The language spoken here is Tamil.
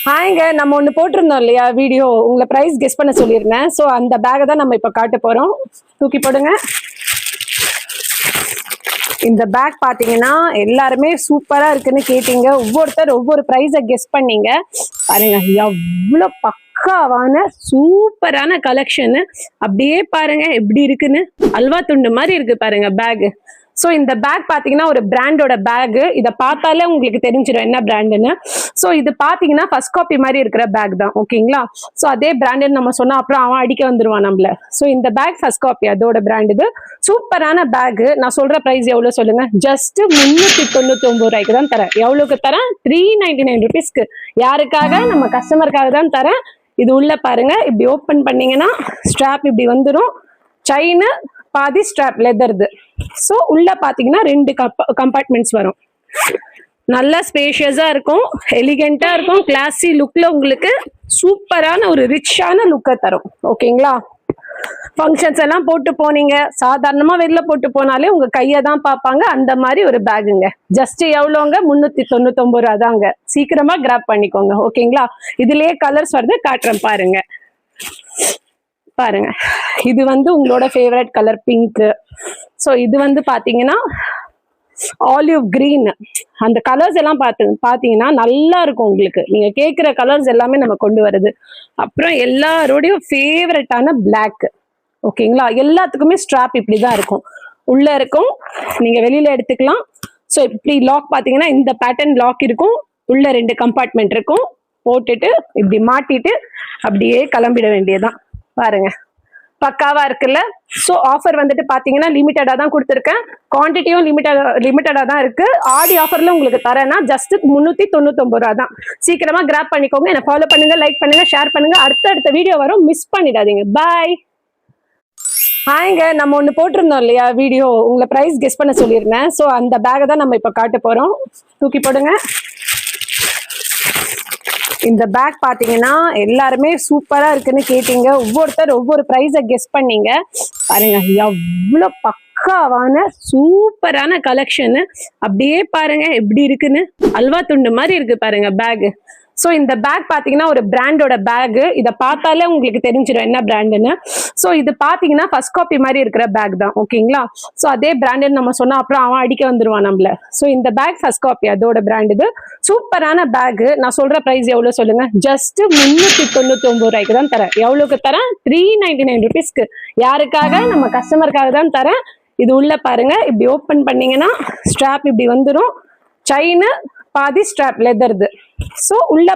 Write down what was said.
ஹாய்ங்க, நம்ம ஒன்று போட்டிருந்தோம் இல்லையா வீடியோ, உங்களை ப்ரைஸ் கெஸ் பண்ண சொல்லியிருந்தேன். ஸோ அந்த பேக்கை தான் நம்ம இப்போ காட்ட போகிறோம். தூக்கி போடுங்க. இந்த பேக் பார்த்தீங்கன்னா எல்லாருமே சூப்பராக இருக்குன்னு கேட்டீங்க. ஒவ்வொருத்தர் ஒவ்வொரு ப்ரைஸை கெஸ் பண்ணீங்க. பாருங்க எவ்வளோ பக்காவான சூப்பரான கலெக்ஷனு. அப்படியே பாருங்க எப்படி இருக்குன்னு. அல்வா துண்டு மாதிரி இருக்கு பாருங்க பேகு. ஸோ இந்த பேக் பார்த்தீங்கன்னா ஒரு பிராண்டோட பேகு. இதை பார்த்தாலே உங்களுக்கு தெரிஞ்சிடும் என்ன பிராண்டுன்னு. ஸோ இது பார்த்தீங்கன்னா ஃபர்ஸ்ட் காப்பி மாதிரி இருக்கிற பேக் தான், ஓகேங்களா? ஸோ அதே பிராண்டுன்னு நம்ம சொன்னா அப்புறம் அவன் அடிக்க வந்துருவான் நம்மள. ஸோ இந்த பேக் ஃபர்ஸ்ட் காப்பி, அதோட பிராண்ட் இது. சூப்பரான பேகு. நான் சொல்ற பிரைஸ் எவ்வளவு சொல்லுங்க? ஜஸ்ட் 399 ரூபாய்க்கு தான் தரேன். எவ்வளவுக்கு தரேன்? 399 ருபீஸ்க்கு. யாருக்காக? நம்ம கஸ்டமருக்காக தான் தரேன். இது உள்ள பாருங்க, இப்படி ஓப்பன் பண்ணீங்கன்னா ஸ்ட்ராப் இப்படி வந்துடும். செயின் பாதி ஸ்ட்ராப் லெதர்து. ஸோ உள்ள பாத்தீங்கன்னா 2 கம்பார்ட்மெண்ட்ஸ் வரும். நல்ல ஸ்பேஷியஸா இருக்கும், எலிகென்ட்டா இருக்கும், கிளாசி லுக்ல உங்களுக்கு சூப்பரான ஒரு ரிச்சான லுக்கை தரும், ஓகேங்களா? ஃபங்க்ஷன்ஸ் எல்லாம் போட்டு போனீங்க, சாதாரணமா வெளில போட்டு போனாலே உங்க கையை தான் பார்ப்பாங்க. அந்த மாதிரி ஒரு பேகுங்க. ஜஸ்ட் எவ்வளோங்க? 399 ரூபா தாங்க. சீக்கிரமா கிராப் பண்ணிக்கோங்க, ஓகேங்களா? இதுலயே கலர்ஸ் வருது, காட்டுறேன் பாருங்க. பாருங்க, இது வந்து உங்களோட ஃபேவரட் கலர் பிங்க். ஸோ இது வந்து பாத்தீங்கன்னா ஆலிவ் கிரீன். அந்த கலர்ஸ் எல்லாம் பாத்தீங்கன்னா நல்லா இருக்கும் உங்களுக்கு. நீங்க கேட்குற கலர்ஸ் எல்லாமே நம்ம கொண்டு வருது. அப்புறம் எல்லாரோடையும் ஃபேவரட்டான பிளாக், ஓகேங்களா? எல்லாத்துக்குமே ஸ்ட்ராப் இப்படிதான் இருக்கும். உள்ள இருக்கும், நீங்க வெளியில எடுத்துக்கலாம். ஸோ இப்படி லாக் பாத்தீங்கன்னா இந்த பேட்டர்ன் லாக் இருக்கும். உள்ள 2 கம்பார்ட்மெண்ட் இருக்கும். போட்டுட்டு இப்படி மாட்டிட்டு அப்படியே கிளம்பிட வேண்டியதுதான். பாருங்க பக்காவா இருக்குல்ல? ஸோ ஆஃபர் வந்துட்டு பாத்தீங்கன்னா லிமிட்டடா தான் கொடுத்துருக்கேன். குவான்டிட்டியும் லிமிட்டடா தான் இருக்கு. ஆடி ஆஃபர்ல உங்களுக்கு தரேன்னா ஜஸ்ட் 399 ரூபா தான். சீக்கிரமா கிராப் பண்ணிக்கோங்க. என்ன ஃபாலோ பண்ணுங்க, லைக் பண்ணுங்க, ஷேர் பண்ணுங்க. அடுத்த வீடியோ வரும், மிஸ் பண்ணிடாதீங்க. பாய். ஹாய்ங்க, நம்ம ஒன்று போட்டிருந்தோம் இல்லையா வீடியோ, உங்களை ப்ரைஸ் கெஸ் பண்ண சொல்லியிருந்தேன். ஸோ அந்த பேக்கை தான் நம்ம இப்போ காட்ட போறோம். தூக்கி போடுங்க. இந்த பேக் பார்த்தீங்கன்னா எல்லாருமே சூப்பரா இருக்குன்னு கேட்டீங்க. ஒவ்வொருத்தர் ஒவ்வொரு ப்ரைஸை கெஸ் பண்ணீங்க. பாருங்க எவ்வளோ பக்காவான சூப்பரான கலெக்ஷனு. அப்படியே பாருங்க எப்படி இருக்குன்னு. அல்வா துண்டு மாதிரி இருக்கு பாருங்க பேகு. ஸோ இந்த பேக் பார்த்தீங்கன்னா ஒரு பிராண்டோட பேகு. இதை பார்த்தாலே உங்களுக்கு தெரிஞ்சிடும் என்ன பிராண்டுன்னு. ஸோ இது பார்த்தீங்கன்னா ஃபர்ஸ்ட் காப்பி மாதிரி இருக்கிற பேக் தான், ஓகேங்களா? ஸோ அதே பிராண்டுன்னு நம்ம சொன்னா அப்புறம் அவன் அடிக்க வந்துருவான் நம்மள. ஸோ இந்த பேக் ஃபர்ஸ்ட் காப்பி, அதோட பிராண்ட் இது. சூப்பரான பேகு. நான் சொல்ற பிரைஸ் எவ்வளவு சொல்லுங்க? ஜஸ்ட் 399 ரூபாய்க்கு தான் தரேன். எவ்வளவுக்கு தரேன்? 399 ருபீஸ்க்கு. யாருக்காக? நம்ம கஸ்டமருக்காக தான் தரேன். இது உள்ள பாருங்க, இப்படி ஓப்பன் பண்ணீங்கன்னா ஸ்ட்ராப் இப்படி வந்துடும். செயின் பாதி ஸ்ட்ராப் லெதர்து. ஸோ உள்ள